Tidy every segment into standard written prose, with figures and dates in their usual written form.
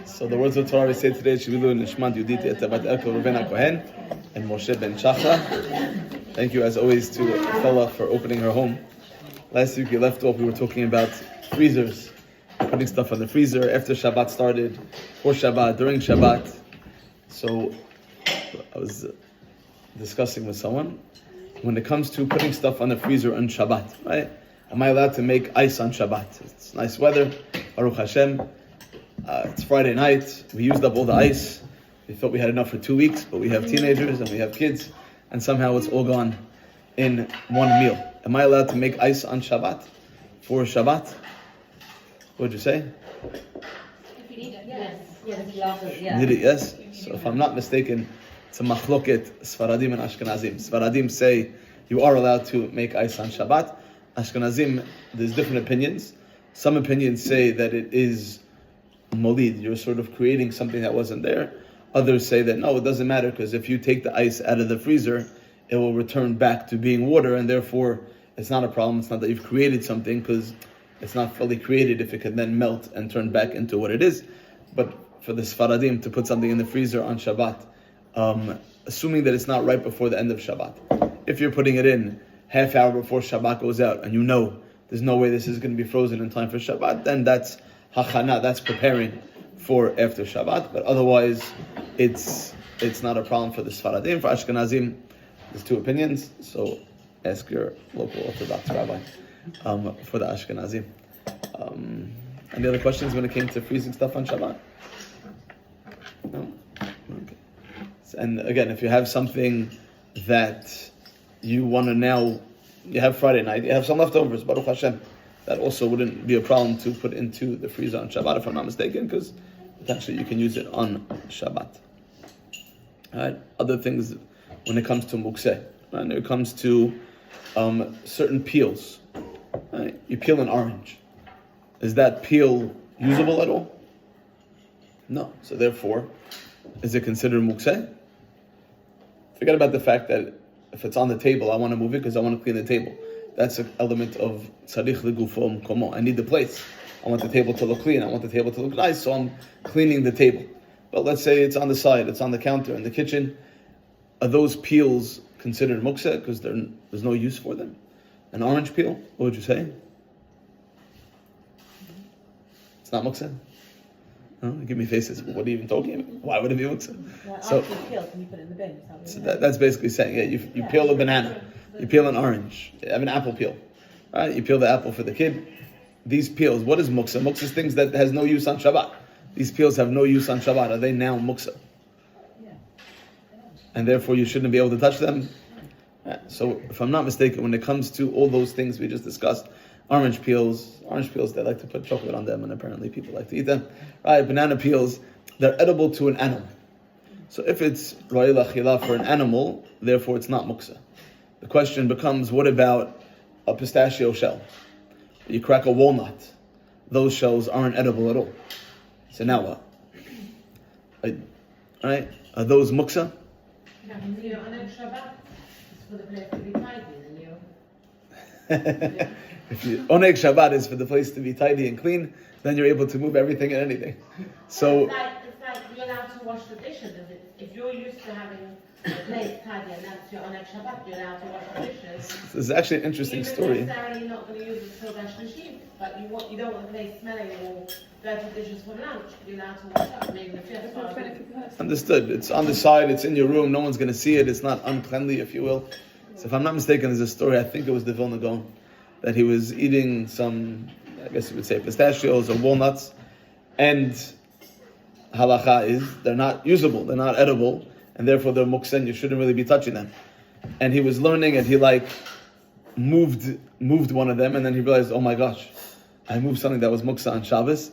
So the words of Torah we say today, Shivilu Nishmat Yudit Etabat Elko Reuven Kohen and Moshe ben Shachar. Thank you as always to Fela for opening her home. Last week we left off, we were talking about freezers, putting stuff on the freezer after Shabbat started, for Shabbat, during Shabbat. So I was discussing with someone, when it comes to putting stuff on the freezer on Shabbat, right? Am I allowed to make ice on Shabbat? It's nice weather, Baruch Hashem. It's Friday night. We used up all the ice. We thought we had enough for 2 weeks, but we have teenagers and we have kids, and somehow it's all gone in one meal. Am I allowed to make ice on Shabbat? For Shabbat? What would you say? If you need it, yes. Yes. Need it, yes? So if I'm not mistaken, it's a machloket, Sfaradim and Ashkenazim. Sfaradim say you are allowed to make ice on Shabbat. Ashkenazim, there's different opinions. Some opinions say that it is molid, you're sort of creating something that wasn't there. Others say that no, it doesn't matter, because if you take the ice out of the freezer, it will return back to being water, and therefore it's not a problem. It's not that you've created something, because it's not fully created if it can then melt and turn back into what it is. But for the Sfaradim to put something in the freezer on Shabbat, assuming that it's not right before the end of Shabbat, if you're putting it in half hour before Shabbat goes out, and you know there's no way this is going to be frozen in time for Shabbat, then that's hachana, that's preparing for after Shabbat. But otherwise, it's not a problem for the Sfaradim. For Ashkenazim, there's two opinions. So ask your local Orthodox rabbi for the Ashkenazim. Any other questions when it came to freezing stuff on Shabbat? No? Okay. And again, if you have something that you want to now, you have Friday night, you have some leftovers, Baruch Hashem, that also wouldn't be a problem to put into the freezer on Shabbat, if I'm not mistaken, because potentially you can use it on Shabbat. Alright, other things when it comes to mukseh, when it comes to certain peels. Right? You peel an orange. Is that peel usable at all? No. So therefore, is it considered mukseh? Forget about the fact that if it's on the table, I want to move it because I want to clean the table. That's an element of tzarich legufo mkomo. I need the place. I want the table to look clean. I want the table to look nice, so I'm cleaning the table. But let's say it's on the side, it's on the counter in the kitchen. Are those peels considered mukseh because there's no use for them? An orange peel, what would you say? It's not mukseh? No? Give me faces. What are you even talking about? Why would it be mukseh? So peel, can you put it in the bin? So that's basically saying, you peel a banana, you peel an orange, you have an apple peel. Right? You peel the apple for the kid. These peels, what is mukseh? Mukseh is things that has no use on Shabbat. These peels have no use on Shabbat. Are they now mukseh? And therefore you shouldn't be able to touch them? So if I'm not mistaken, when it comes to all those things we just discussed, orange peels, they like to put chocolate on them, and apparently people like to eat them. Right? Banana peels, they're edible to an animal. So if it's ra'il achila for an animal, therefore it's not mukseh. The question becomes, what about a pistachio shell? You crack a walnut. Those shells aren't edible at all. So now what? Right? Are those mukseh? No, on Shabbat, it's for the place to be tidy, and If Oneg Shabbat is for the place to be tidy and clean, then you're able to move everything and anything. So it's like you're allowed to wash the dishes. If you're used to having the place tidy and that's your Oneg Shabbat, you're allowed to wash the dishes. this is actually an interesting story. You're necessarily not going to use it till Rosh Hashanah, but you don't want the place smelling or dirty dishes for lunch. You're allowed to wash up, maybe the fifth. Understood. It's on the side, it's in your room, no one's going to see it, it's not uncleanly, if you will. So if I'm not mistaken, there's a story, I think it was the Vilna Gaon, that he was eating some, I guess you would say pistachios or walnuts, and halacha is, they're not usable, they're not edible, and therefore they're mukseh, you shouldn't really be touching them. And he was learning, and he moved one of them, and then he realized, oh my gosh, I moved something that was mukseh on Shabbos,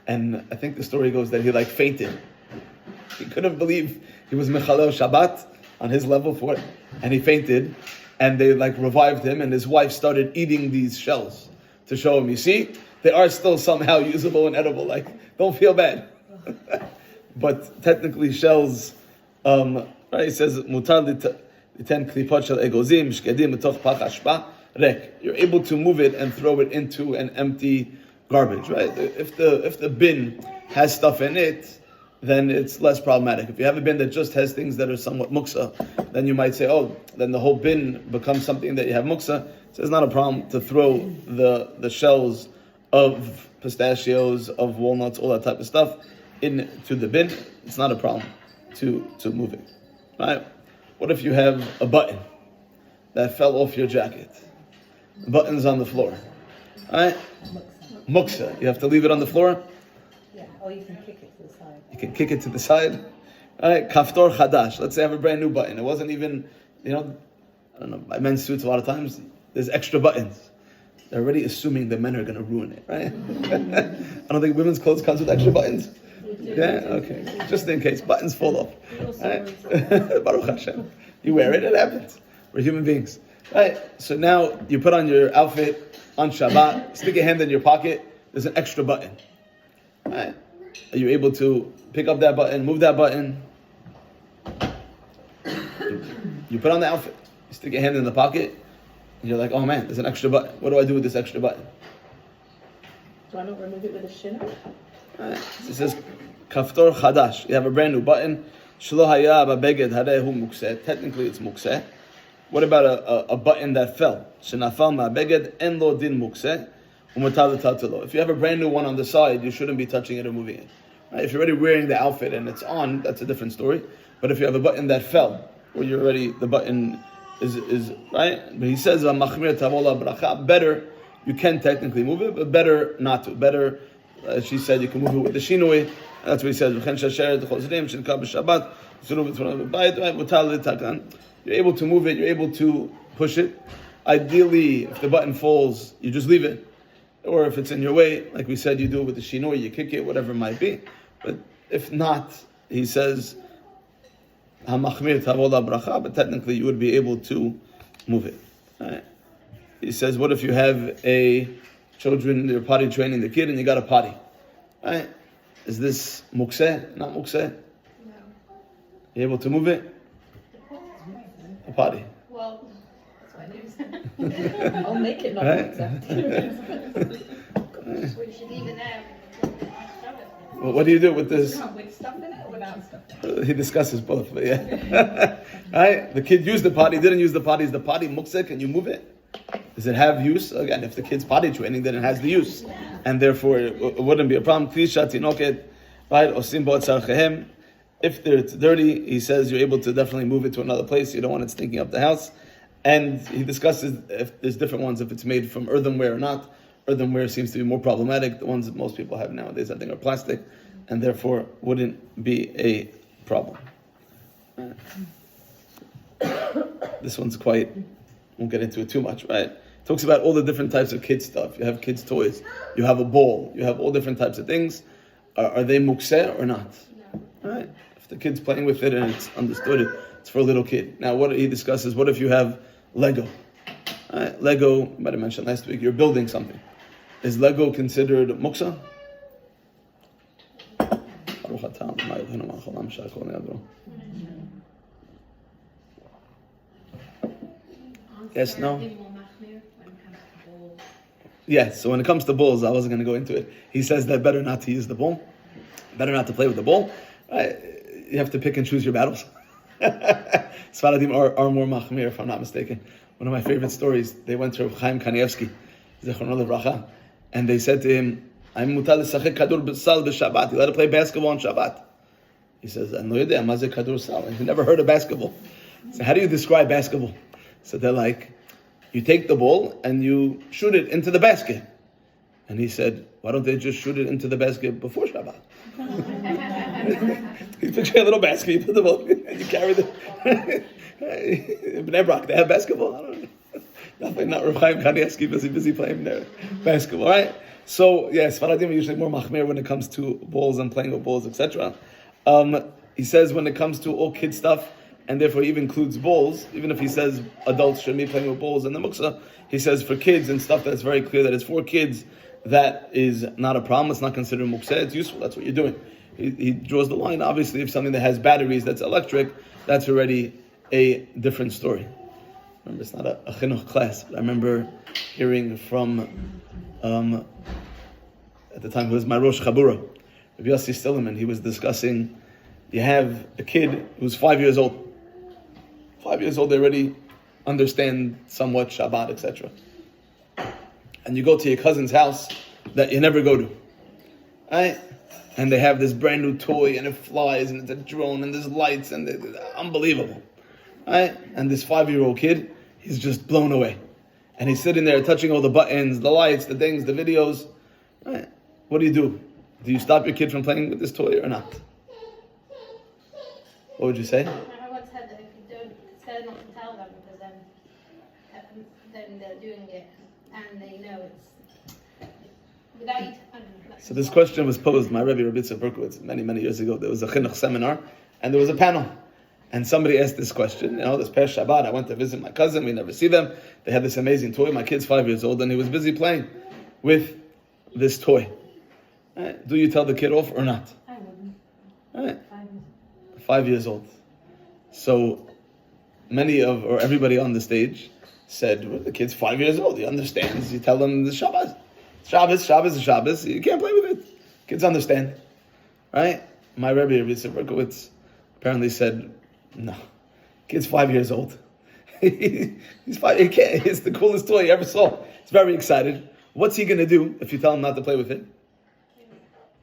and I think the story goes that he fainted. He couldn't believe he was mechalel Shabbat on his level for it, and he fainted, and they revived him, and his wife started eating these shells to show him, you see, they are still somehow usable and edible, don't feel bad. But technically shells, right, it says, mutar liten klipot shel egozim, shkedim mitoch pach hashpa, rek. You're able to move it and throw it into an empty garbage, right? If the bin has stuff in it, then it's less problematic. If you have a bin that just has things that are somewhat muksa, then you might say, oh, then the whole bin becomes something that you have muksa. So it's not a problem to throw the shells of pistachios, of walnuts, all that type of stuff into the bin. It's not a problem to move it. Right? What if you have a button that fell off your jacket? The button's on the floor. Right? Muksa. You have to leave it on the floor? Yeah, or you can kick it to the side. You can kick it to the side. All right, kaftor chadash. Let's say I have a brand new button. It wasn't even, I don't know, by men's suits a lot of times, there's extra buttons. They're already assuming the men are going to ruin it, right? I don't think women's clothes comes with extra buttons. Yeah, okay. Just in case buttons fall off. Right? Baruch Hashem. You wear it, it happens. We're human beings. Right? So now you put on your outfit on Shabbat, stick your hand in your pocket, there's an extra button. Right? Are you able to pick up that button, move that button? You put on the outfit, you stick your hand in the pocket, and you're like, oh man, there's an extra button. What do I do with this extra button? Do I not remove it with a shinner? Right. It says, kaftor chadash. You have a brand new button. Shlo haya b'beged harehu mukseh. Technically it's mukseh. What about a button that fell? Shenafal ma'beged en lo din mukseh. If you have a brand new one on the side, you shouldn't be touching it or moving it. Right? If you're already wearing the outfit and it's on, that's a different story. But if you have a button that fell, or you're already, the button is right? But he says, better, you can technically move it, but better not to. Better, as she said, you can move it with the shinoi. That's what he says. You're able to move it, you're able to push it. Ideally, if the button falls, you just leave it. Or if it's in your way, like we said, you do it with the shinoi, you kick it, whatever it might be. But if not, he says, but technically you would be able to move it. Right? He says, what if you have children, they're potty training the kid and you got a potty? Right? Is this mukseh? Not mukseh? No. You able to move it? A potty. Well, that's what I do. I'll make it not Right? We should leave it there. Well, what do you do with this? With stuff in it or without stuff in it? He discusses both, but yeah. Right? The kid used the potty, didn't use the potty. Is the potty mukseh? Can you move it? Does it have use? Again, if the kid's potty training, then it has the use. And therefore, it wouldn't be a problem. Right? If it's dirty, he says you're able to definitely move it to another place. You don't want it stinking up the house. And he discusses if there's different ones, if it's made from earthenware or not. Earthenware seems to be more problematic. The ones that most people have nowadays, I think, are plastic, and therefore wouldn't be a problem. This one's quite, won't get into it too much, right? It talks about all the different types of kids stuff. You have kids' toys, you have a ball, you have all different types of things. Are they mukseh or not? No. Right? If the kid's playing with it and it's understood, it's for a little kid. Now, what he discusses, what if you have Lego? Right? Lego, I might have mentioned last week, you're building something. Is Lego considered muksa? Yes, no? Yes, so when it comes to balls, I wasn't going to go into it. He says that better not to use the ball, better not to play with the ball. Right? You have to pick and choose your battles. Sfaradim are more machmir, if I'm not mistaken. One of my favorite stories, they went to Chaim Kanievsky, Zechrono Levracha, and they said to him, I'm mutal l'sachek kadur b'sal b'Shabbat. You let her play basketball on Shabbat. He says, I know you there, mazeh kadur sal. And he never heard of basketball. So how do you describe basketball? So they're like, you take the ball and you shoot it into the basket. And he said, why don't they just shoot it into the basket before Shabbat? You picture a little basket, you put the ball and you carry the... Bnei Brak, they have basketball? I don't know. Nothing, not Rav Chaim Kanievsky busy playing their basketball, right? So, yes, Faradim are usually more machmir when it comes to balls and playing with balls, etc. He says when it comes to all kid stuff, and therefore he even includes balls, even if he says adults shouldn't be playing with balls in the muksa, he says for kids and stuff that's very clear that it's for kids, that is not a problem, it's not considered mukseh, it's useful, that's what you're doing. He draws the line, obviously, if something that has batteries that's electric, that's already a different story. Remember, it's not a chinuch class, but I remember hearing from, at the time it was my Rosh Chabura, Rabbi Yossi Stillerman, he was discussing, you have a kid who's 5 years old. 5 years old, they already understand somewhat Shabbat, etc. And you go to your cousin's house that you never go to, right? And they have this brand new toy, and it flies, and it's a drone, and there's lights, and it's unbelievable, right? And this 5-year-old kid, he's just blown away. And he's sitting there touching all the buttons, the lights, the things, the videos, right? What do? Do you stop your kid from playing with this toy or not? What would you say? I once said that if you don't, it's better not to tell them, because then they're doing it and they know it's without you. So this question was posed, my Rabbi Berkowitz, many years ago. There was a chinuch seminar, and there was a panel. And somebody asked this question, this past Shabbat, I went to visit my cousin, we never see them. They had this amazing toy, my kid's 5 years old, and he was busy playing with this toy. Right? Do you tell the kid off or not? I wouldn't. Right. 5 years old. So everybody on the stage said, well, the kid's 5 years old, he understands, you tell him the Shabbos. Shabbos is Shabbos, you can't play with it. Kids understand. Right? My Rabbi Berkowitz apparently said, no, kid's 5 years old. He's 5. He can't. It's the coolest toy you ever saw. He's very excited. What's he going to do if you tell him not to play with it?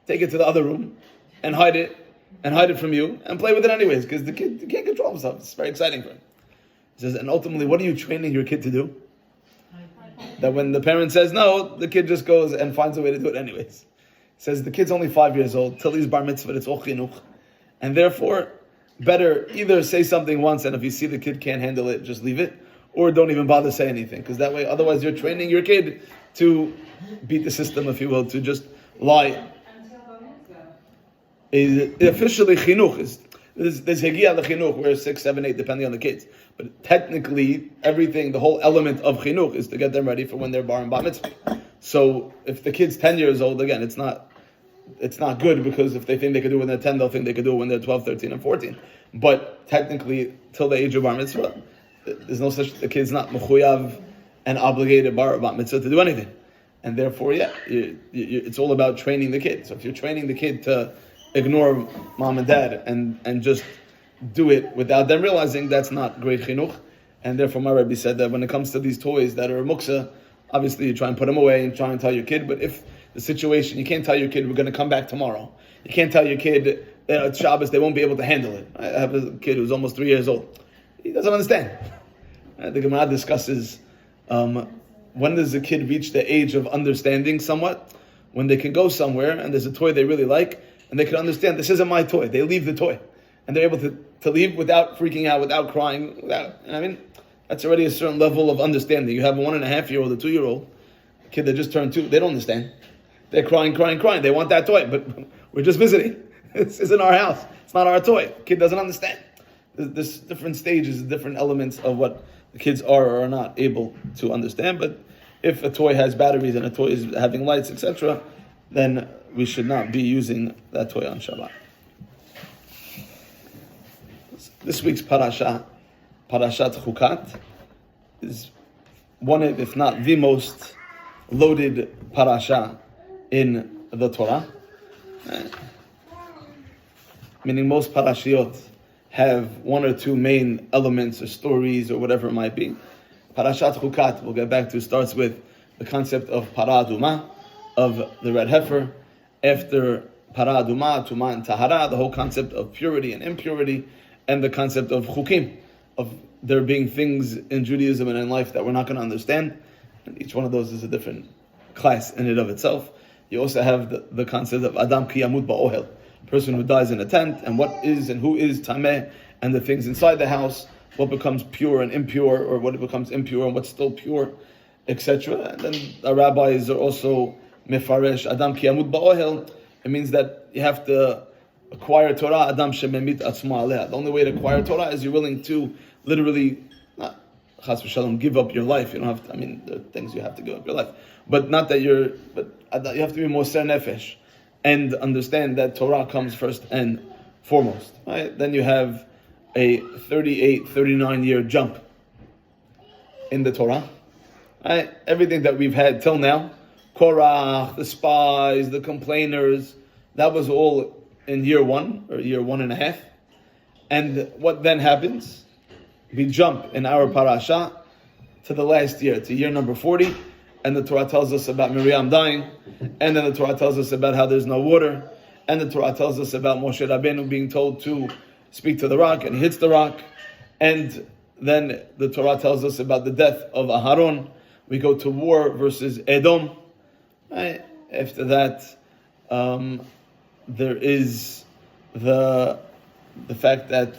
Take it to the other room and hide it from you and play with it anyways, because the kid can't control himself. It's very exciting for him. He says, and ultimately, what are you training your kid to do? That when the parent says no, the kid just goes and finds a way to do it anyways. He says the kid's only 5 years old. Till he's bar mitzvah, it's all chinuch, and therefore, better either say something once, and if you see the kid can't handle it, just leave it, or don't even bother say anything, because that way, otherwise you're training your kid to beat the system, if you will, to just lie. Officially chinuch is there's hegia lechinuch, where 6, 7, 8, depending on the kids. But technically, everything, the whole element of chinuch is to get them ready for when they're bar and bat mitzvah. So if the kid's 10 years old, again, it's not good, because if they think they could do it when they're 10, they'll think they could do it when they're 12, 13, and 14. But technically, till the age of bar mitzvah, there's no such, the kid's not mechuyav and obligated bar mitzvah to do anything. And therefore, it's all about training the kid. So if you're training the kid to ignore mom and dad and just do it without them realizing, that's not great chinuch. And therefore, my Rabbi said that when it comes to these toys that are muksa, obviously you try and put them away and try and tell your kid. But if the situation, you can't tell your kid, we're going to come back tomorrow. You can't tell your kid, it's Shabbos, they won't be able to handle it. I have a kid who's almost 3 years old. He doesn't understand. The Gemara discusses, when does a kid reach the age of understanding somewhat? When they can go somewhere and there's a toy they really like, and they can understand, this isn't my toy. They leave the toy. And they're able to leave without freaking out, without crying, that's already a certain level of understanding. You have a 1.5-year-old, a 2-year-old, a kid that just turned 2, they don't understand. They're crying. They want that toy, but we're just visiting. This isn't our house. It's not our toy. Kid doesn't understand. There's different stages, different elements of what the kids are or are not able to understand. But if a toy has batteries and a toy is having lights, etc., then we should not be using that toy on Shabbat. This week's parasha, Parashat Chukat, is one of, if not the most loaded parasha in the Torah. Meaning most parashiot have one or two main elements or stories or whatever it might be. Parashat Chukat, we'll get back to, starts with the concept of para aduma, of the red heifer. After para aduma, tuma and tahara, the whole concept of purity and impurity, and the concept of chukim, of there being things in Judaism and in life that we're not going to understand. And each one of those is a different class in and of itself. You also have the concept of Adam ki yamut ba'ohel, person who dies in a tent, and what is and who is tameh, and the things inside the house, what becomes pure and impure, or what becomes impure and what's still pure, etc. And then the rabbis are also mefaresh Adam ki yamut ba'ohel. It means that you have to acquire Torah, Adam shememit atzma aleha. The only way to acquire Torah is you're willing to literally, not chas v'shalom, give up your life. You don't have to, there are things you have to give up your life. But not that you have to be moser nefesh and understand that Torah comes first and foremost. Right? Then you have a 38, 39-year jump in the Torah. Right? Everything that we've had till now, Korach, the spies, the complainers, That was all in year 1 or year 1.5. And what then happens? We jump in our parasha to the last year, to year number 40, and the Torah tells us about Miriam dying, and then the Torah tells us about how there's no water, and the Torah tells us about Moshe Rabbeinu being told to speak to the rock, and he hits the rock, and then the Torah tells us about the death of Aharon. We go to war versus Edom. Right? After that, there is the fact that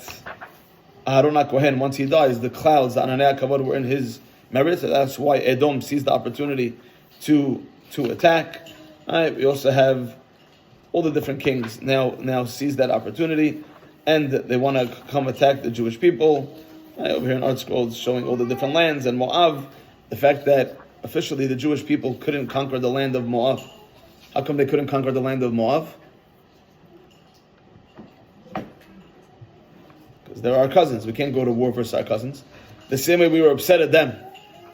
Aharon HaKohen, once he dies, the clouds, the Ananei HaKavod, were in his merit. So that's why Edom sees the opportunity to attack. Right? We also have all the different kings now seize that opportunity, and they want to come attack the Jewish people. Right? Over here in Art Scrolls showing all the different lands, and Moab, the fact that officially the Jewish people couldn't conquer the land of Moab. How come they couldn't conquer the land of Moab? Because they're our cousins. We can't go to war versus our cousins. The same way we were upset at them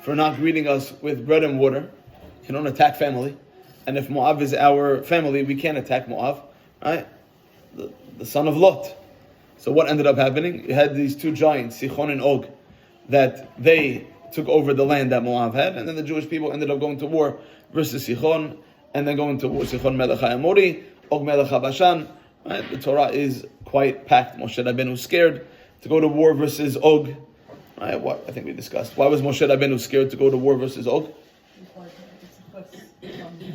for not greeting us with bread and water. You don't attack family. And if Moab is our family, we can't attack Moab. Right? The son of Lot. So what ended up happening? You had these two giants, Sichon and Og, that they took over the land that Moab had, and then the Jewish people ended up going to war versus Sichon, and then going to war, Sichon Melech HaAmori, Og Melech HaBashan. Right? The Torah is quite packed. Moshe Rabbeinu scared to go to war versus Og. Right? What I think we discussed. Why was Moshe Rabbeinu scared to go to war versus Og?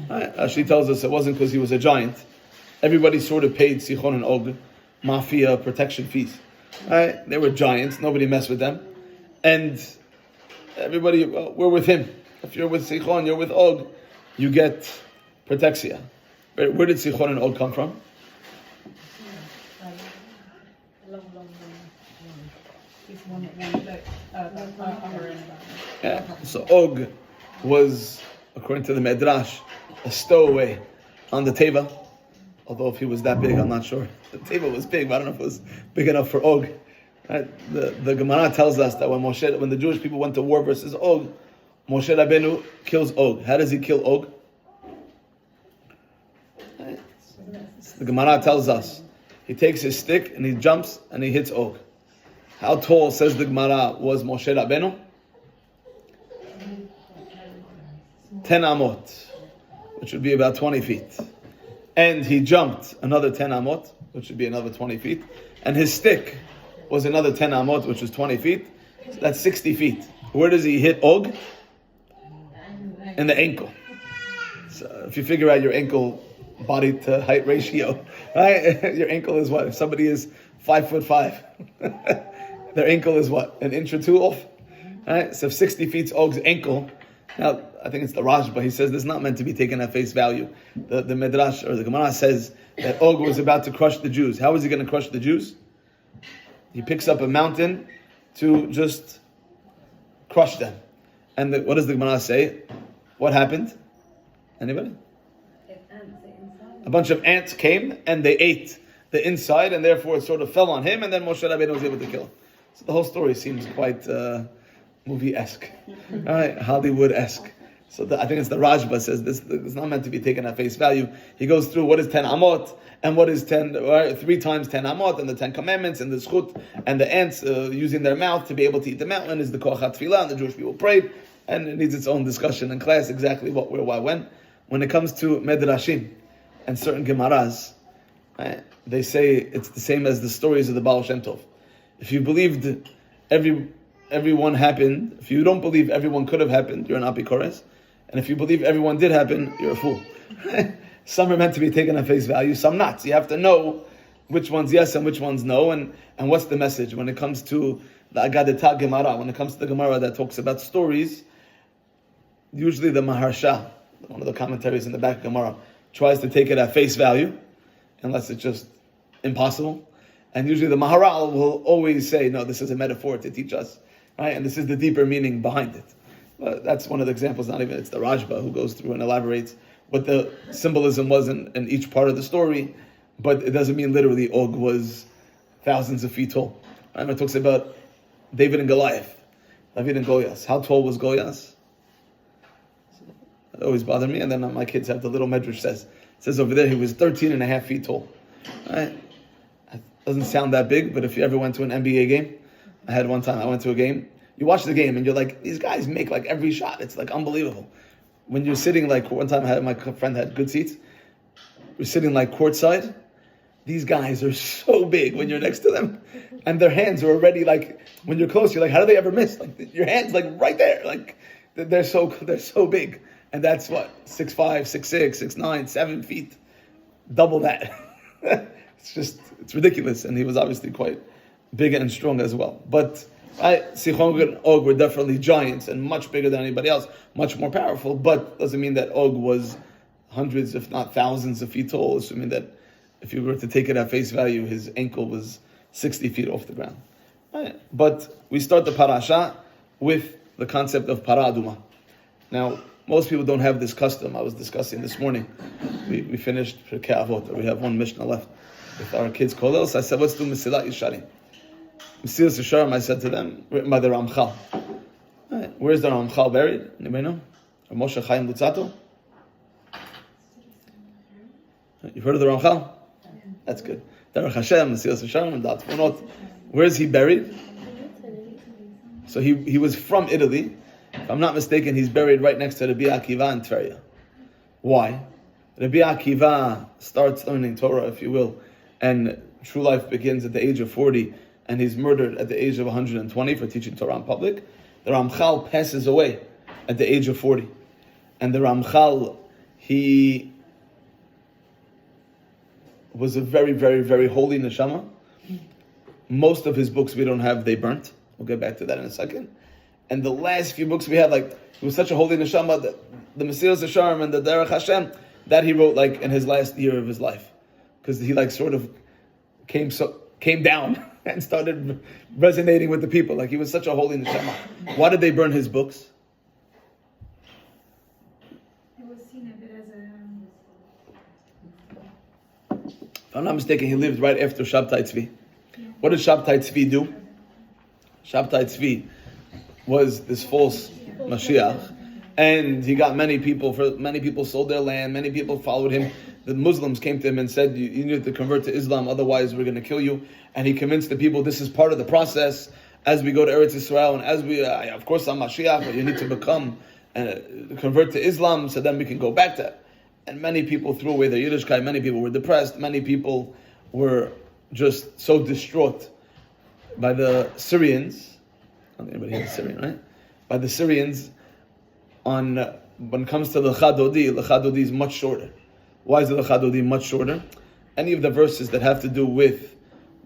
Right? She tells us it wasn't because he was a giant. Everybody sort of paid Sichon and Og mafia protection fees. Right? They were giants. Nobody messed with them. And everybody, we're with him. If you're with Sichon, you're with Og, you get protexia. Where did Sichon and Og come from? Yeah. So Og was, according to the Medrash, a stowaway on the teva. Although if he was that big, I'm not sure. The teva was big, but I don't know if it was big enough for Og. Right? The Gemara tells us that when the Jewish people went to war versus Og, Moshe Rabbeinu kills Og. How does he kill Og? Right? The Gemara tells us he takes his stick and he jumps and he hits Og. How tall, says the Gemara, was Moshe Rabbeinu? 10 amot, which would be about 20 feet. And he jumped another 10 amot, which would be another 20 feet. And his stick was another 10 amot, which was 20 feet. So that's 60 feet. Where does he hit Og? In the ankle. So if you figure out your ankle body to height ratio, right? Your ankle is what? If somebody is 5'5", their ankle is what? An inch or two off? Right? So if 60 feet's Og's ankle, now I think it's the Rajba, he says this is not meant to be taken at face value. The Midrash or the Gemara says that Og was about to crush the Jews. How is he going to crush the Jews? He picks up a mountain to just crush them. And what does the Gemara say? What happened? Anybody? A bunch of ants came and they ate the inside, and therefore it sort of fell on him, and then Moshe Rabbeinu was able to kill him. So the whole story seems quite movie-esque, right? Hollywood-esque. So I think it's the Rajba says this is not meant to be taken at face value. He goes through what is 10 amot, and what is 3 times 10 amot, and the 10 commandments, and the zchut, and the ants using their mouth to be able to eat the mountain is the koach tefillah, and the Jewish people prayed, and it needs its own discussion in class, exactly what, where, why, when. When it comes to Medrashim and certain Gemaras, right, they say it's the same as the stories of the Baal Shem Tov. If you believed everyone happened, if you don't believe everyone could have happened, you're an apikoros. And if you believe everyone did happen, you're a fool. Some are meant to be taken at face value, some not. So you have to know which ones yes and which ones no, and what's the message. When it comes to the Agadita Gemara, when it comes to the Gemara that talks about stories, usually the Maharsha, one of the commentaries in the back of Gemara, tries to take it at face value, unless it's just impossible. And usually the Maharal will always say, no, this is a metaphor to teach us, right? And this is the deeper meaning behind it. But that's one of the examples, not even, it's the Rajba who goes through and elaborates what the symbolism was in each part of the story, but it doesn't mean literally Og was thousands of feet tall. Right? It talks about David and Goliath, David and Goliath. How tall was Goliath? It always bothered me, and then my kids have the little medrash says, says over there he was 13 and a half feet tall. Right? Doesn't sound that big, but if you ever went to an NBA game, I had one time I went to a game. You watch the game and you're like, these guys make like every shot. It's like unbelievable. When you're sitting like, one time my friend had good seats. We're sitting like courtside. These guys are so big when you're next to them. And their hands are already like, when you're close, you're like, how do they ever miss? Like your hand's like right there. Like they're so big. And that's what, 6'5", 6'6", 6'9", 7 feet. Double that. It's ridiculous. And he was obviously quite big and strong as well. But Sichon and Og were definitely giants and much bigger than anybody else, much more powerful, but doesn't mean that Og was hundreds, if not thousands of feet tall, assuming that if you were to take it at face value, his ankle was 60 feet off the ground. Right. But we start the parasha with the concept of para aduma. Now, most people don't have this custom. I was discussing this morning. We finished Pirkei Avot, or we have one Mishnah left with our kids' kollel. So I said, let's do Mesilat Yesharim. Mesilas Yesharim, I said to them, written by the Ramchal. Right. Where's the Ramchal buried? Anybody know? Moshe Chaim Lutzato? You've heard of the Ramchal? That's good. Derech Hashem, Mesilas Yesharim, and Dat Fonot. Where is he buried? So he was from Italy. If I'm not mistaken, he's buried right next to Rabbi Akiva in Tveria. Why? Rabbi Akiva starts learning Torah, if you will, and true life begins at the age of 40, and he's murdered at the age of 120 for teaching Torah in public. The Ramchal passes away at the age of 40. And the Ramchal, he was a very, very, very holy neshama. Most of his books we don't have, they burnt. We'll get back to that in a second. And the last few books we had, like, he was such a holy neshama that the Mesilas Yesharim and the Derech Hashem, that he wrote like in his last year of his life. Because he like sort of came down and started resonating with the people. Like he was such a holy neshama. Why did they burn his books? It was seen a bit as If I'm not mistaken, he lived right after Shabtai Tzvi. What did Shabtai Tzvi do? Shabtai Tzvi was this false Mashiach, and he got many people sold their land, many people followed him. The Muslims came to him and said, you need to convert to Islam, otherwise we're going to kill you. And he convinced the people, this is part of the process as we go to Eretz Yisrael, and as we, of course I'm Mashiach, but you need to become and convert to Islam, so then we can go back to it. And many people threw away their Yiddishkeit, many people were depressed, many people were just so distraught by the Syrians. Anybody here is Syrian, right? By the Syrians, when it comes to Lecha Dodi is much shorter. Why is the Lecha Dodi much shorter? Any of the verses that have to do with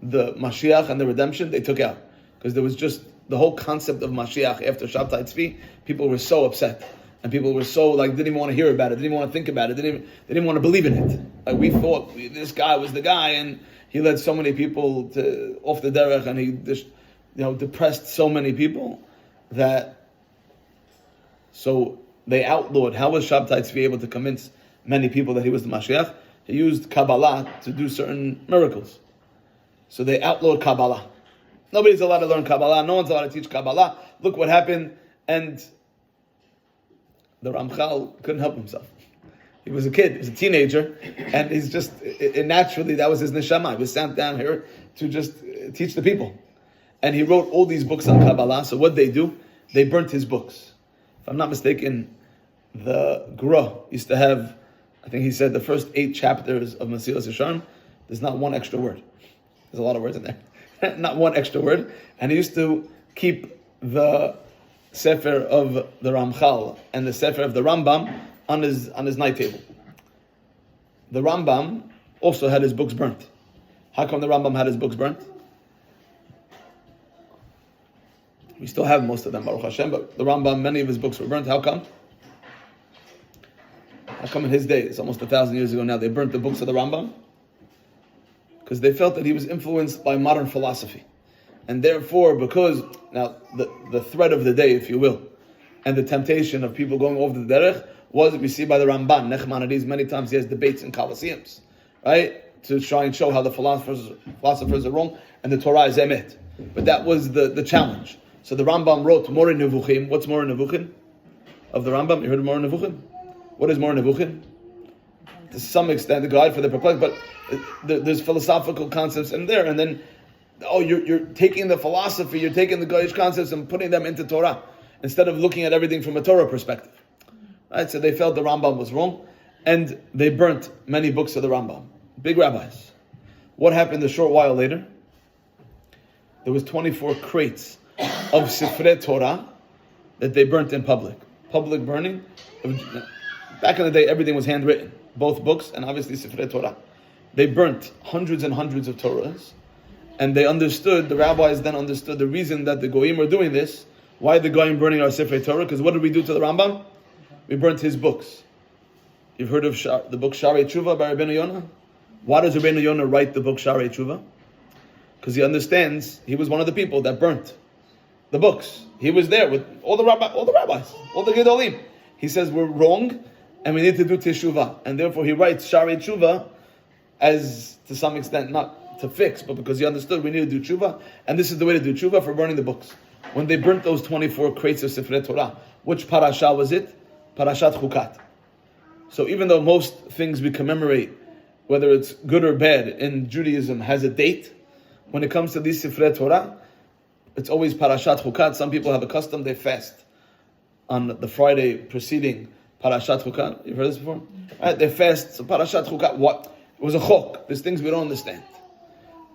the Mashiach and the redemption, they took out. Because there was just the whole concept of Mashiach after Shabtai Tzvi, people were so upset. And people were so, like, didn't even want to hear about it, didn't even want to think about it, they didn't want to believe in it. Like, we thought this guy was the guy, and he led so many people off the derech, and he just, depressed so many people that, so they outlawed. How was Shabtai Tzvi able to convince many people that he was the Mashiach? He used Kabbalah to do certain miracles. So they outlawed Kabbalah. Nobody's allowed to learn Kabbalah. No one's allowed to teach Kabbalah. Look what happened. And the Ramchal couldn't help himself. He was a kid. He was a teenager. And he's just, naturally, that was his neshama. He was sent down here to just teach the people. And he wrote all these books on Kabbalah. So what they do? They burnt his books. If I'm not mistaken, the Gra used to have, I think he said, the first 8 chapters of Mesilas Yesharim, there's not one extra word. There's a lot of words in there. Not one extra word. And he used to keep the Sefer of the Ramchal and the Sefer of the Rambam on his night table. The Rambam also had his books burnt. How come the Rambam had his books burnt? We still have most of them, Baruch Hashem, but the Rambam, many of his books were burnt. How come? How come in his day, it's almost 1,000 years ago now, they burnt the books of the Rambam? Because they felt that he was influenced by modern philosophy. And therefore, because, now, the threat of the day, if you will, and the temptation of people going over the derech, was, we see by the Ramban, Nechmanides, many times he has debates in Colosseums, right? To try and show how the philosophers are wrong, and the Torah is emet. But that was the challenge. So the Rambam wrote Moreh Nevuchim. What's Moreh Nevuchim? Of the Rambam, you heard of Moreh Nevuchim? What is Moreh Nevuchim? to some extent, a guide for the perplexed, but there's philosophical concepts in there, and then, you're taking the philosophy, you're taking the Goyish concepts and putting them into Torah, instead of looking at everything from a Torah perspective. Right? So they felt the Rambam was wrong, and they burnt many books of the Rambam. Big rabbis. What happened a short while later? There was 24 crates of Sifrei Torah that they burnt in public. Public burning. Back in the day, everything was handwritten. Both books, and obviously Sifrei Torah. They burnt hundreds and hundreds of Torahs, and the rabbis then understood the reason that the Goyim were doing this. Why the Goyim burning our Sifrei Torah? Because what did we do to the Rambam? We burnt his books. You've heard of the book Sharei Tshuva by Rabbeinu Yonah? Why does Rabbeinu Yonah write the book Sharei Tshuva? Because he understands he was one of the people that burnt the books. He was there with all the rabbis, all the Gedolim. He says we're wrong and we need to do teshuvah, and therefore he writes Sharei Tshuva as, to some extent, not to fix, but because he understood we need to do tshuva, and this is the way to do tshuva for burning the books. When they burnt those 24 crates of Sifrei Torah, which parasha was it? Parashat Chukat. So even though most things we commemorate, whether it's good or bad in Judaism, has a date, when it comes to these Sifrei Torah, it's always Parashat Chukat. Some people have a custom, they fast on the Friday preceding Parashat Chukat. You've heard this before? Right? They fast, so Parashat Chukat, what? It was a chok. There's things we don't understand.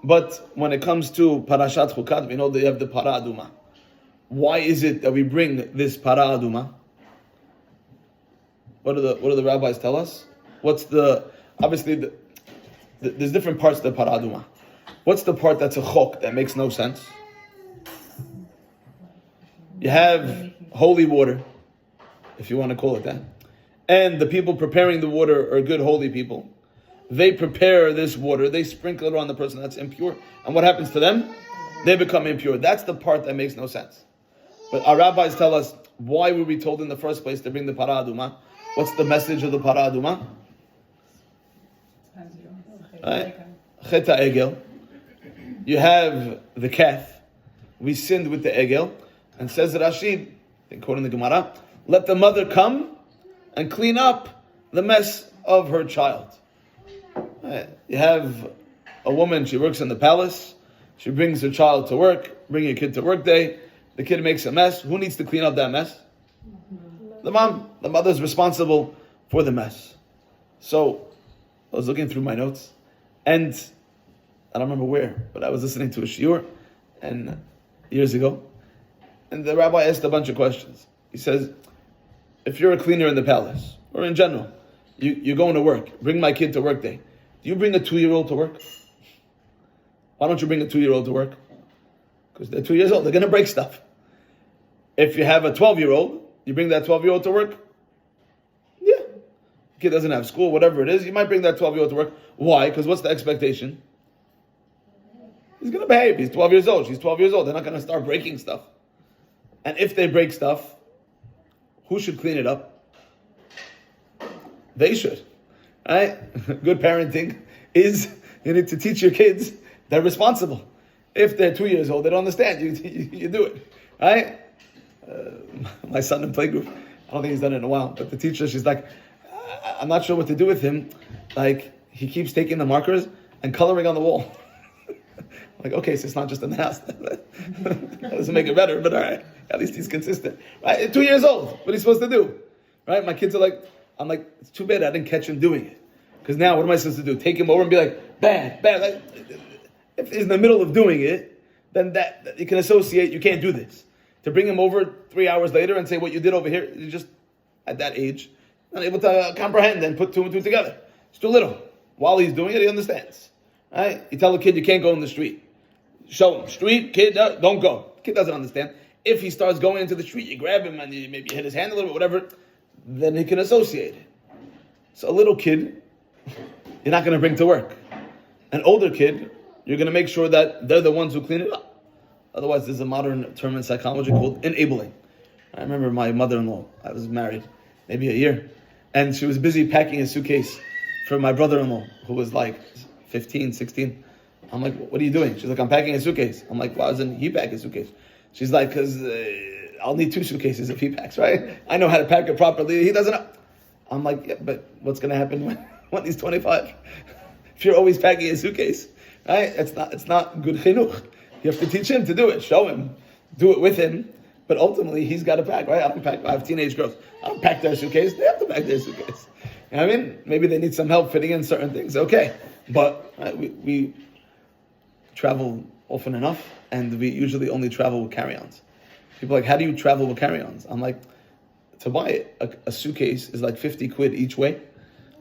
But when it comes to Parashat Chukat, we know that you have the Para Aduma. Why is it that we bring this Para Aduma? What do the rabbis tell us? Obviously, there's different parts of the Para Aduma. What's the part that's a chok, that makes no sense? You have holy water, if you want to call it that. And the people preparing the water are good, holy people. They prepare this water, they sprinkle it on the person that's impure. And what happens to them? They become impure. That's the part that makes no sense. But our rabbis tell us, why were we told in the first place to bring the Para Aduma? What's the message of the Para Aduma? Right? Cheta Egel. You have the calf. We sinned with the Egel. And says Rashi, quoting the Gemara, let the mother come and clean up the mess of her child. Right. You have a woman, she works in the palace, she brings her child to work, bring your kid to work day, the kid makes a mess. Who needs to clean up that mess? The mom. The mother's responsible for the mess. So, I was looking through my notes, and I don't remember where, but I was listening to a shiur, and years ago, and the rabbi asked a bunch of questions. He says, if you're a cleaner in the palace, or in general, you're going to work, bring my kid to work day. Do you bring a 2-year-old to work? Why don't you bring a 2-year-old to work? Because they're 2 years old, they're going to break stuff. If you have a 12-year-old, you bring that 12-year-old to work? Yeah. The kid doesn't have school, whatever it is, you might bring that 12-year-old to work. Why? Because what's the expectation? He's going to behave. He's 12 years old. She's 12 years old. They're not going to start breaking stuff. And if they break stuff, who should clean it up? They should. Right? Good parenting is you need to teach your kids they're responsible. If they're 2 years old, they don't understand. You do it. Right? My son in playgroup, I don't think he's done it in a while, but the teacher, she's like, I'm not sure what to do with him. Like, he keeps taking the markers and coloring on the wall. Like, okay, so it's not just in the house. That doesn't make it better, but all right. At least he's consistent. Right? 2 years old. What are you supposed to do? Right? My kids are like, I'm like, it's too bad I didn't catch him doing it. Because now what am I supposed to do? Take him over and be like, bad. Like, if he's in the middle of doing it, then that you can associate, you can't do this. To bring him over 3 hours later and say what you did over here, you're just, at that age, not able to comprehend and put two and two together. It's too little. While he's doing it, he understands. Right? You tell the kid you can't go in the street. Show him, street, kid, don't go. Kid doesn't understand. If he starts going into the street, you grab him and you maybe hit his hand a little bit, whatever, then he can associate it. So a little kid, you're not going to bring to work. An older kid, you're going to make sure that they're the ones who clean it up. Otherwise, there's a modern term in psychology called enabling. I remember my mother-in-law, I was married maybe a year, and she was busy packing a suitcase for my brother-in-law, who was like 15, 16. I'm like, what are you doing? She's like, I'm packing a suitcase. I'm like, why doesn't he pack a suitcase? She's like, because I'll need 2 suitcases if he packs, right? I know how to pack it properly. He doesn't know. I'm like, yeah, but what's going to happen want these 25? If you're always packing a suitcase, right? It's not good chinuch. You have to teach him to do it. Show him. Do it with him. But ultimately, he's got to pack, right? I have teenage girls. I don't pack their suitcase. They have to pack their suitcase. You know what I mean? Maybe they need some help fitting in certain things. Okay. But right, we travel often enough, and we usually only travel with carry-ons. People are like, how do you travel with carry-ons? I'm like, to buy a suitcase is like 50 quid each way.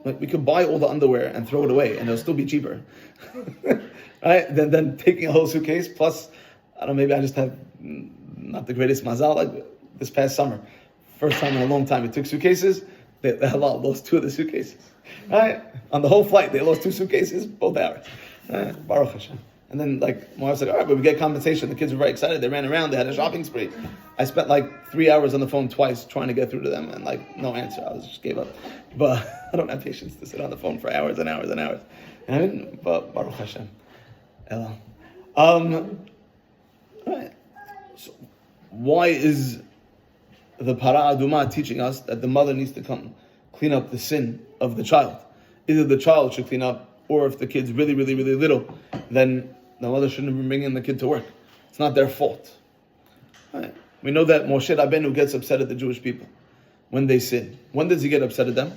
Like, we could buy all the underwear and throw it away, and it'll still be cheaper. Right? Then taking a whole suitcase, plus, I don't know, maybe I just have not the greatest mazal, like this past summer. First time in a long time, we took suitcases. They lost 2 of the suitcases. Right? On the whole flight, they lost 2 suitcases, both hours. Baruch Hashem. And then, like, my wife's like, all right, but we get compensation. The kids were very excited. They ran around. They had a shopping spree. I spent like 3 hours on the phone twice trying to get through to them, and like, no answer. I just gave up. But I don't have patience to sit on the phone for hours and hours and hours. And but Baruch Hashem. Ella. Right. So why is the Para Aduma teaching us that the mother needs to come clean up the sin of the child? Either the child should clean up, or if the kid's really, really, really little, then the mother shouldn't be bringing the kid to work. It's not their fault. Right. We know that Moshe Rabbeinu gets upset at the Jewish people when they sin. When does he get upset at them?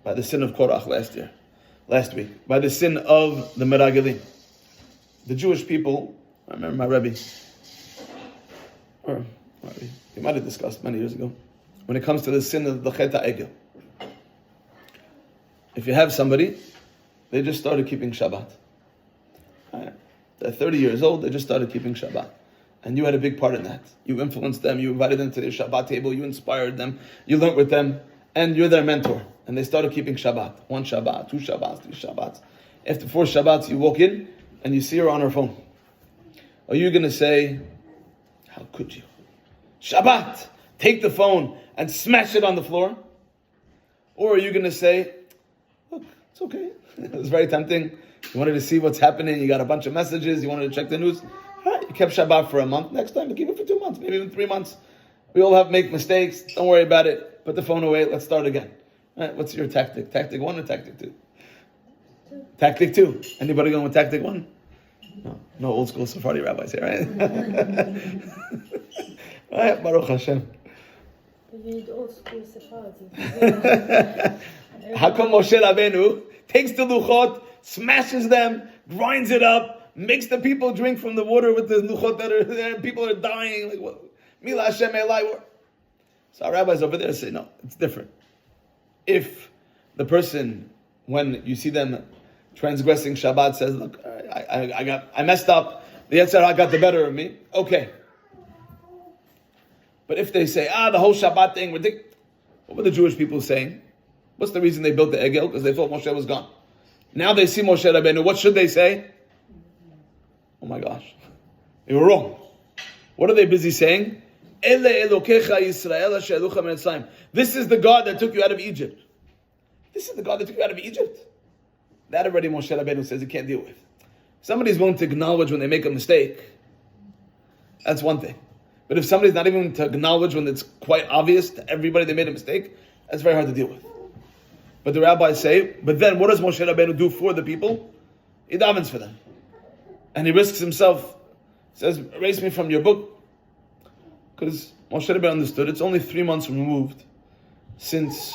By the sin of Korach last week. By the sin of the Meragelim. The Jewish people, I remember my Rabbi, we might have discussed many years ago, when it comes to the sin of the Chet HaEgel. If you have somebody, they just started keeping Shabbat. Right. They're 30 years old, they just started keeping Shabbat. And you had a big part in that. You influenced them, you invited them to their Shabbat table, you inspired them, you learned with them, and you're their mentor. And they started keeping Shabbat. 1 Shabbat, 2 Shabbats, 3 Shabbats. After 4 Shabbats, you walk in, and you see her on her phone. Are you going to say, how could you? Shabbat! Take the phone and smash it on the floor? Or are you going to say, look, it's okay. It was very tempting. You wanted to see what's happening. You got a bunch of messages. You wanted to check the news. All right, you kept Shabbat for a month. Next time, you keep it for 2 months, maybe even 3 months. We all make mistakes. Don't worry about it. Put the phone away. Let's start again. All right, what's your tactic? Tactic 1 or tactic 2? Tactic 2. Anybody going with tactic 1? No old school Sephardi rabbis here, right? Right, Baruch Hashem. You need old school Sephardi. How come Moshe Rabbeinu takes the luchot, smashes them, grinds it up, makes the people drink from the water with the luchot that are there, people are dying, like what? Mila Hashem Elai. So our rabbis over there say, no, it's different. If the person, when you see them transgressing Shabbat, says, look, I messed up, the Yetzer Hara got the better of me, okay. But if they say, the whole Shabbat thing, ridiculous. What were the Jewish people saying? What's the reason they built the Egel? Because they thought Moshe was gone. Now they see Moshe Rabbeinu. What should they say? Oh my gosh. They were wrong. What are they busy saying? This is the God that took you out of Egypt. This is the God that took you out of Egypt. That already Moshe Rabbeinu says he can't deal with. If somebody's willing to acknowledge when they make a mistake, that's one thing. But if somebody's not even to acknowledge when it's quite obvious to everybody they made a mistake, that's very hard to deal with. But the rabbis say, but then what does Moshe Rabbeinu do for the people? He davens for them. And he risks himself. Says, erase me from your book. Because Moshe Rabbeinu understood it's only 3 months removed since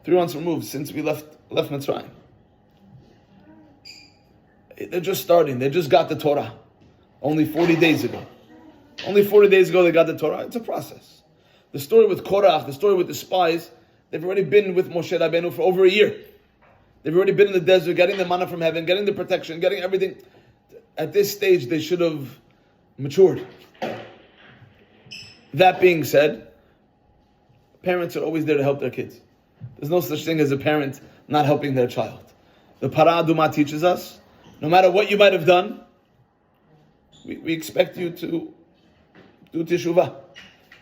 we left Mitzrayim. They're just starting. They just got the Torah. Only 40 days ago. Only 40 days ago they got the Torah. It's a process. The story with Korach, the story with the spies, they've already been with Moshe Rabbeinu for over a year. They've already been in the desert, getting the manna from heaven, getting the protection, getting everything. At this stage, they should have matured. That being said, parents are always there to help their kids. There's no such thing as a parent not helping their child. The Para Aduma teaches us, no matter what you might have done, we expect you to do teshuvah.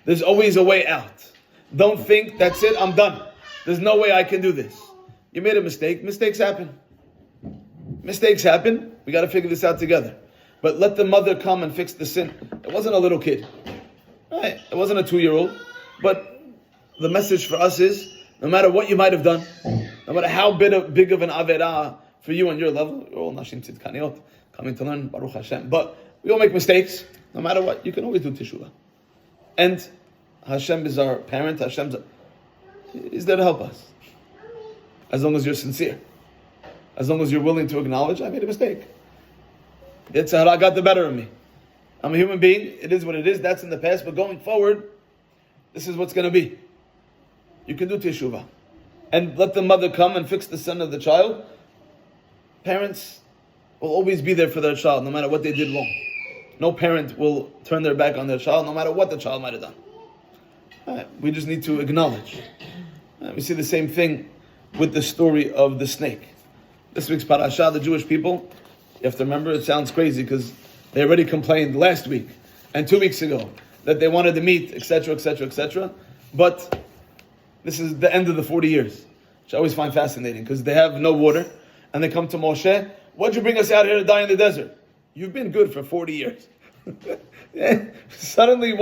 There's always a way out. Don't think, that's it, I'm done. There's no way I can do this. You made a mistake. Mistakes happen. Mistakes happen. We got to figure this out together. But let the mother come and fix the sin. It wasn't a little kid. Right? It wasn't a 2-year-old. But the message for us is, no matter what you might have done, No matter how big of an Averah for you on your level, you're all Nashim Tzidkaniot, coming to learn, Baruch Hashem. But we all make mistakes. No matter what, you can always do Teshuvah. And Hashem is our parent. Hashem is there to help us. As long as you're sincere. As long as you're willing to acknowledge, I made a mistake. Yitzhak got the better of me. I'm a human being. It is what it is. That's in the past. But going forward, this is what's going to be. You can do Teshuvah. And let the mother come and fix the son of the child. Parents will always be there for their child, no matter what they did wrong. No parent will turn their back on their child, no matter what the child might have done. We just need to acknowledge. We see the same thing with the story of the snake. This week's parasha, the Jewish people, you have to remember, it sounds crazy because they already complained last week and 2 weeks ago that they wanted the meat, etc., etc., etc. But this is the end of the 40 years, which I always find fascinating because they have no water and they come to Moshe. Why'd you bring us out here to die in the desert? You've been good for 40 years. Suddenly,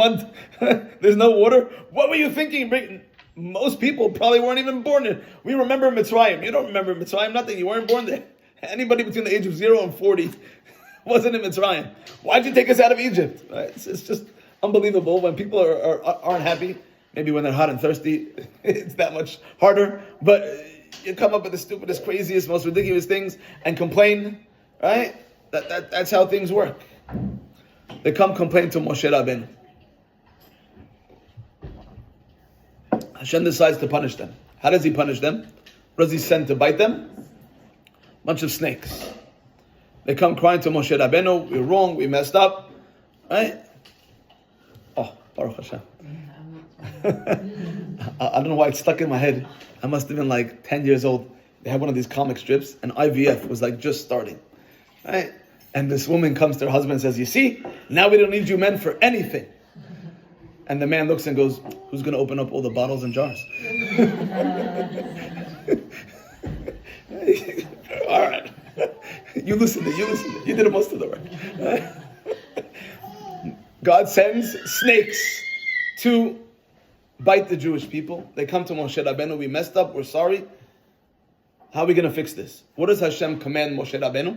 there's no water. What were you thinking? Most people probably weren't even born there. We remember Mitzrayim. You don't remember Mitzrayim, nothing. You weren't born there. Anybody between the age of 0 and 40 wasn't in Mitzrayim. Why'd you take us out of Egypt? Right? It's just unbelievable. When people aren't happy, maybe when they're hot and thirsty, it's that much harder. But you come up with the stupidest, craziest, most ridiculous things and complain, right? That's how things work. They come complain to Moshe Rabbeinu. Hashem decides to punish them. How does he punish them? What does he send to bite them? Bunch of snakes. They come crying to Moshe Rabbeinu, we're wrong, we messed up. Right? Oh, Baruch Hashem. I don't know why it's stuck in my head. I must have been like 10 years old. They had one of these comic strips and IVF was like just starting. Right? And this woman comes to her husband and says, you see, now we don't need you men for anything. And the man looks and goes, who's going to open up all the bottles and jars? All right. You listened. You did most of the work. God sends snakes to bite the Jewish people. They come to Moshe Rabbeinu, we messed up, we're sorry. How are we going to fix this? What does Hashem command Moshe Rabbeinu?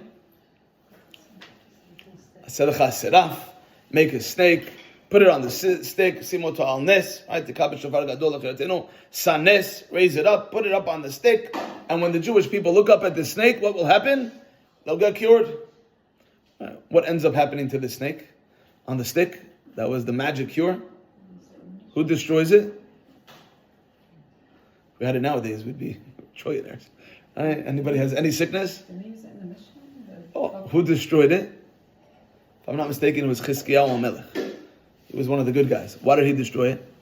Make a snake, put it on the stick, simoto al nes, right? The kabel shofar gadol achiratenu, sanes, raise it up, put it up on the stick, and when the Jewish people look up at the snake, what will happen? They'll get cured. What ends up happening to the snake on the stick? That was the magic cure. Who destroys it? If we had it nowadays, we'd be trillionaires. Right? Anybody has any sickness? Oh, who destroyed it? If I'm not mistaken, it was Chizkiyahu Melech. He was one of the good guys. Why did he destroy it?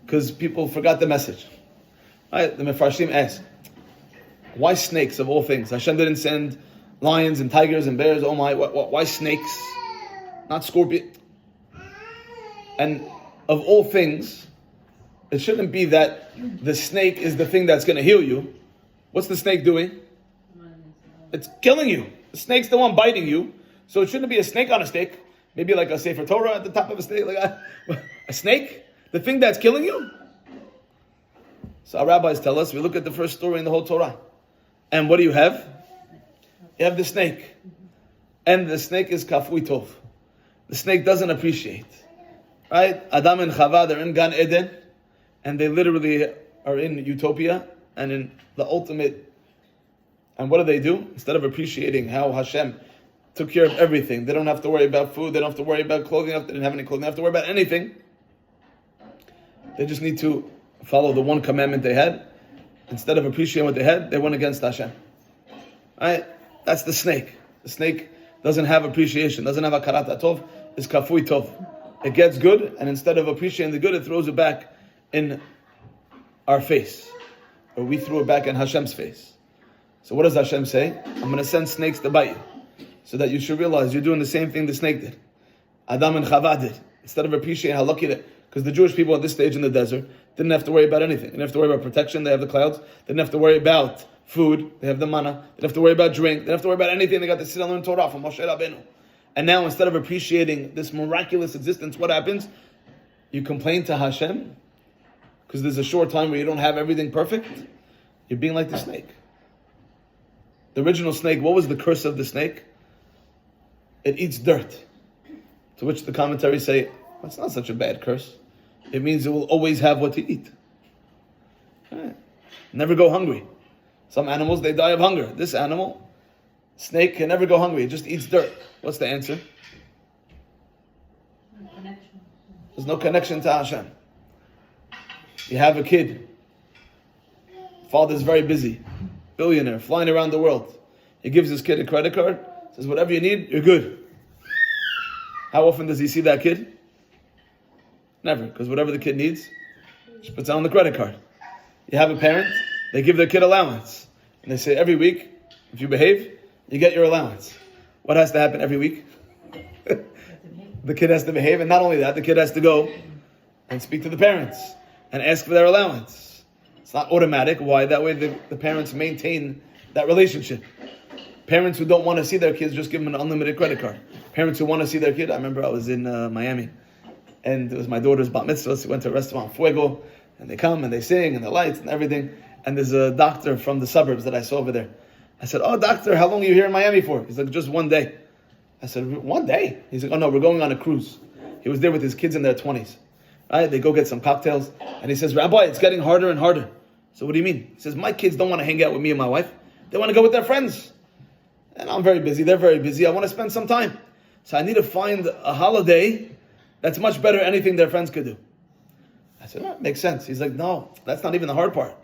Because people forgot the message. Right? The Mefarshim asked, why snakes of all things? Hashem didn't send lions and tigers and bears. Oh my, why snakes? Not scorpion. And of all things, it shouldn't be that the snake is the thing that's going to heal you. What's the snake doing? It's killing you. The snake's the one biting you. So it shouldn't be a snake on a stick. Maybe like a Sefer Torah at the top of a stick. Like a snake? The thing that's killing you? So our rabbis tell us, we look at the first story in the whole Torah. And what do you have? You have the snake. And the snake is kafui tov. The snake doesn't appreciate. Right? Adam and Chava, they're in Gan Eden. And they literally are in utopia. And in the ultimate. And what do? Instead of appreciating how Hashem took care of everything, they don't have to worry about food, they don't have to worry about clothing, they didn't have any clothing, they don't have to worry about anything. They just need to follow the one commandment they had. Instead of appreciating what they had, they went against Hashem. Right? That's the snake. The snake doesn't have appreciation, doesn't have akarat atov, it's kafui tov. It gets good, and instead of appreciating the good, it throws it back in our face. Or we threw it back in Hashem's face. So what does Hashem say? I'm going to send snakes to bite you. So that you should realize you're doing the same thing the snake did. Adam and Chava did. Instead of appreciating how lucky they, because the Jewish people at this stage in the desert didn't have to worry about anything. They didn't have to worry about protection, they have the clouds. They didn't have to worry about food, they have the manna. They didn't have to worry about drink, they didn't have to worry about anything. They got to sit and learn Torah from Moshe Rabbeinu. And now instead of appreciating this miraculous existence, what happens? You complain to Hashem, because there's a short time where you don't have everything perfect, you're being like the snake. The original snake, what was the curse of the snake? It eats dirt. To which the commentaries say, that's not such a bad curse. It means it will always have what to eat. Right. Never go hungry. Some animals, they die of hunger. This animal, snake, can never go hungry. It just eats dirt. What's the answer? There's no connection to Hashem. You have a kid. Father's very busy. Billionaire, flying around the world. He gives his kid a credit card. Says, whatever you need, you're good. How often does he see that kid? Never, because whatever the kid needs, she puts it on the credit card. You have a parent, they give their kid allowance. And they say every week, if you behave, you get your allowance. What has to happen every week? The kid has to behave, and not only that, the kid has to go and speak to the parents and ask for their allowance. It's not automatic. Why? That way the parents maintain that relationship. Parents who don't want to see their kids, just give them an unlimited credit card. Parents who want to see their kid, I remember I was in Miami, and it was my daughter's bat mitzvah, so we went to a restaurant, Fuego, and they come and they sing and the lights and everything, and there's a doctor from the suburbs that I saw over there. I said, oh doctor, how long are you here in Miami for? He's like, just one day. I said, one day? He's like, oh no, we're going on a cruise. He was there with his kids in their 20s. Right? They go get some cocktails, and he says, Rabbi, it's getting harder and harder. So what do you mean? He says, my kids don't want to hang out with me and my wife. They want to go with their friends. And I'm very busy, they're very busy, I want to spend some time. So I need to find a holiday that's much better than anything their friends could do. I said, that makes sense. He's like, no, that's not even the hard part.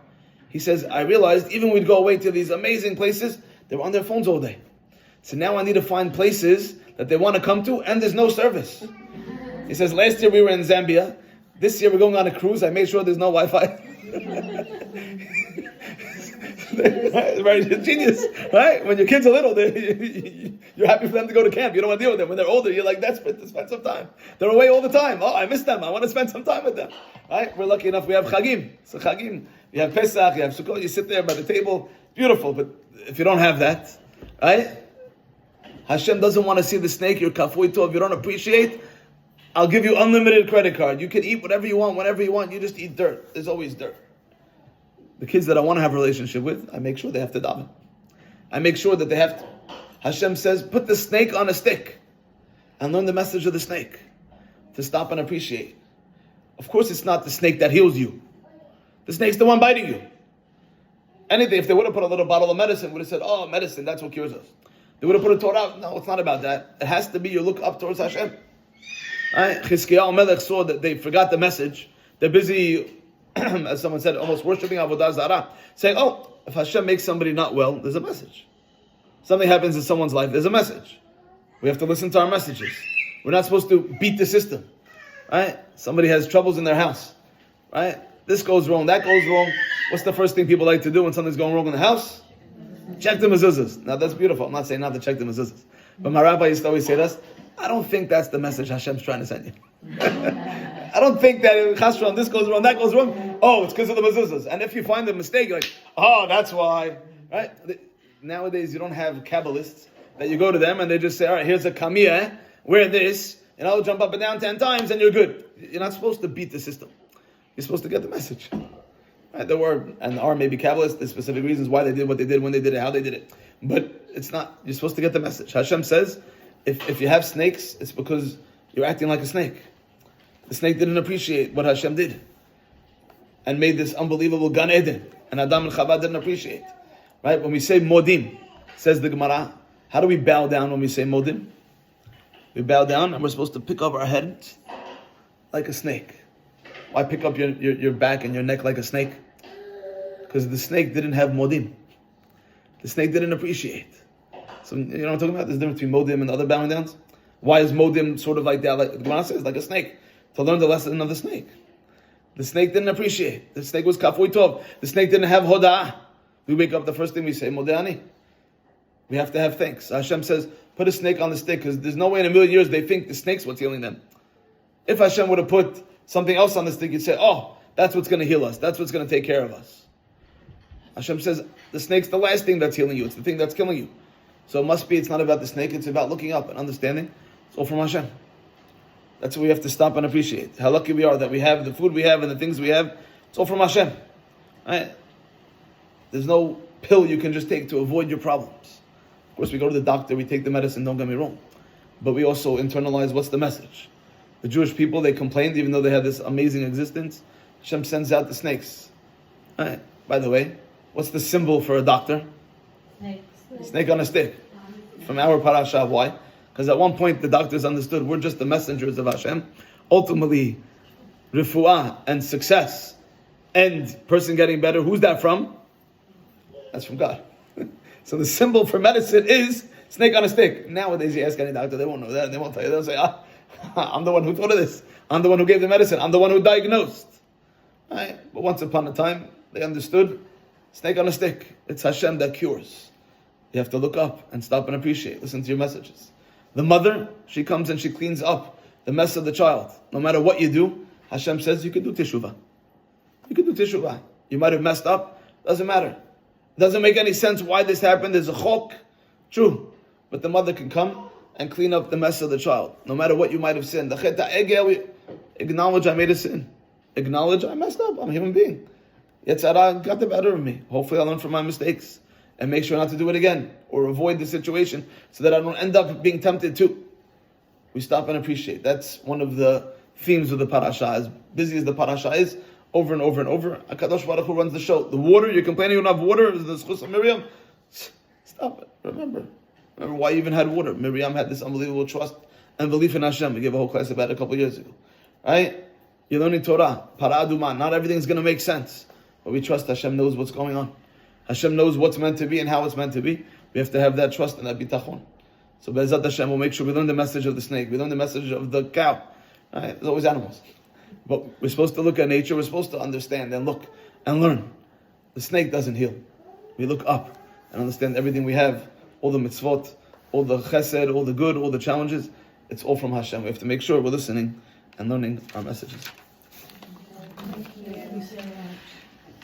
He says, I realized even when we'd go away to these amazing places, they were on their phones all day. So now I need to find places that they want to come to and there's no service. He says, last year we were in Zambia. This year we're going on a cruise. I made sure there's no Wi-Fi. Right, genius, right? When your kids are little, you're happy for them to go to camp. You don't want to deal with them. When they're older, you're like desperate to spend some time. They're away all the time. Oh, I miss them. I want to spend some time with them. Right? We're lucky enough. We have Chagim. So Chagim. You have Pesach. You have Sukkot. You sit there by the table. Beautiful. But if you don't have that, right? Hashem doesn't want to see the snake. You're kafui tov. If you don't appreciate, I'll give you unlimited credit card. You can eat whatever you want, whenever you want. You just eat dirt. There's always dirt. The kids that I want to have a relationship with, I make sure they have to daven. I make sure that they have to. Hashem says, put the snake on a stick and learn the message of the snake to stop and appreciate. Of course, it's not the snake that heals you. The snake's the one biting you. Anything, if they would have put a little bottle of medicine, would have said, oh, medicine, that's what cures us. They would have put a Torah. No, it's not about that. It has to be you look up towards Hashem. Right? Chizkiyahu Melech saw that they forgot the message. They're busy, as someone said, almost worshipping Avodah Zarah. Saying, oh, if Hashem makes somebody not well, there's a message. Something happens in someone's life, there's a message. We have to listen to our messages. We're not supposed to beat the system. Right? Somebody has troubles in their house. Right? This goes wrong, that goes wrong. What's the first thing people like to do when something's going wrong in the house? Check the mezuzahs. Now that's beautiful. I'm not saying not to check the mezuzahs. But my rabbi used to always say this. I don't think that's the message Hashem's trying to send you. I don't think that this goes wrong, that goes wrong. Oh, it's because of the mezuzahs. And if you find a mistake, you're like, oh, that's why. Right? Nowadays, you don't have Kabbalists that you go to them and they just say, all right, here's a kamiyah, wear this, and I'll jump up and down 10 times and you're good. You're not supposed to beat the system. You're supposed to get the message. Right? There were, and are maybe Kabbalists, there's specific reasons why they did what they did, when they did it, how they did it. But it's not, you're supposed to get the message. Hashem says, if you have snakes, it's because you're acting like a snake. The snake didn't appreciate what Hashem did and made this unbelievable Gan Eden. And Adam and Chava didn't appreciate. Right? When we say modim, says the Gemara, how do we bow down when we say modim? We bow down and we're supposed to pick up our head like a snake. Why pick up your back and your neck like a snake? Because the snake didn't have modim. The snake didn't appreciate. So, you know what I'm talking about? There's a difference between modim and other bowing downs. Why is modim sort of like that? Like the Gemara says, like a snake. To learn the lesson of the snake. The snake didn't appreciate. The snake was kafui tov. The snake didn't have hoda'ah. We wake up, the first thing we say, modani. We have to have thanks. Hashem says, put a snake on the stick, because there's no way in a million years they think the snake's what's healing them. If Hashem would have put something else on the stick, you'd say, oh, that's what's going to heal us. That's what's going to take care of us. Hashem says, the snake's the last thing that's healing you. It's the thing that's killing you. So it must be, it's not about the snake, it's about looking up and understanding. It's all from Hashem. That's what we have to stop and appreciate. How lucky we are that we have the food we have and the things we have It's all from Hashem. Right? There's no pill you can just take to avoid your problems. Of course, we go to the doctor, we take the medicine, don't get me wrong. But we also internalize what's the message. The Jewish people, they complained, even though they had this amazing existence. Hashem sends out the snakes. Right. By the way, what's the symbol for a doctor? Snake on a stick. From our parasha. Why? Because at one point the doctors understood we're just the messengers of Hashem. Ultimately, refuah and success and person getting better, who's that from? That's from God. So the symbol for medicine is snake on a stick. Nowadays you ask any doctor, they won't know that. They won't tell you. They'll say, I'm the one who thought of this. I'm the one who gave the medicine. I'm the one who diagnosed. Right? But once upon a time, they understood snake on a stick. It's Hashem that cures. You have to look up and stop and appreciate. Listen to your messages. The mother, she comes and she cleans up the mess of the child. No matter what you do, Hashem says you can do teshuvah. You can do teshuvah. You might have messed up. Doesn't matter. Doesn't make any sense why this happened. There's a chok. True. But the mother can come and clean up the mess of the child. No matter what you might have sinned. Acknowledge I made a sin. Acknowledge I messed up. I'm a human being. Yetzirah got the better of me. Hopefully I'll learn from my mistakes and make sure not to do it again or avoid the situation so that I don't end up being tempted too. We stop and appreciate. That's one of the themes of the parasha. As busy as the parasha is, over and over and over, HaKadosh Baruch Hu runs the show. The water, you're complaining you don't have water, is the schus of Miriam. Stop it. Remember why you even had water. Miriam had this unbelievable trust and belief in Hashem. We gave a whole class about it a couple years ago. Right? You're learning Torah. Para'aduma. Not everything's going to make sense. But we trust Hashem knows what's going on. Hashem knows what's meant to be and how it's meant to be. We have to have that trust and that bitachon. So Be'ezat Hashem will make sure we learn the message of the snake. We learn the message of the cow. Right? There's always animals. But we're supposed to look at nature. We're supposed to understand and look and learn. The snake doesn't heal. We look up and understand everything we have. All the mitzvot, all the chesed, all the good, all the challenges. It's all from Hashem. We have to make sure we're listening and learning our messages.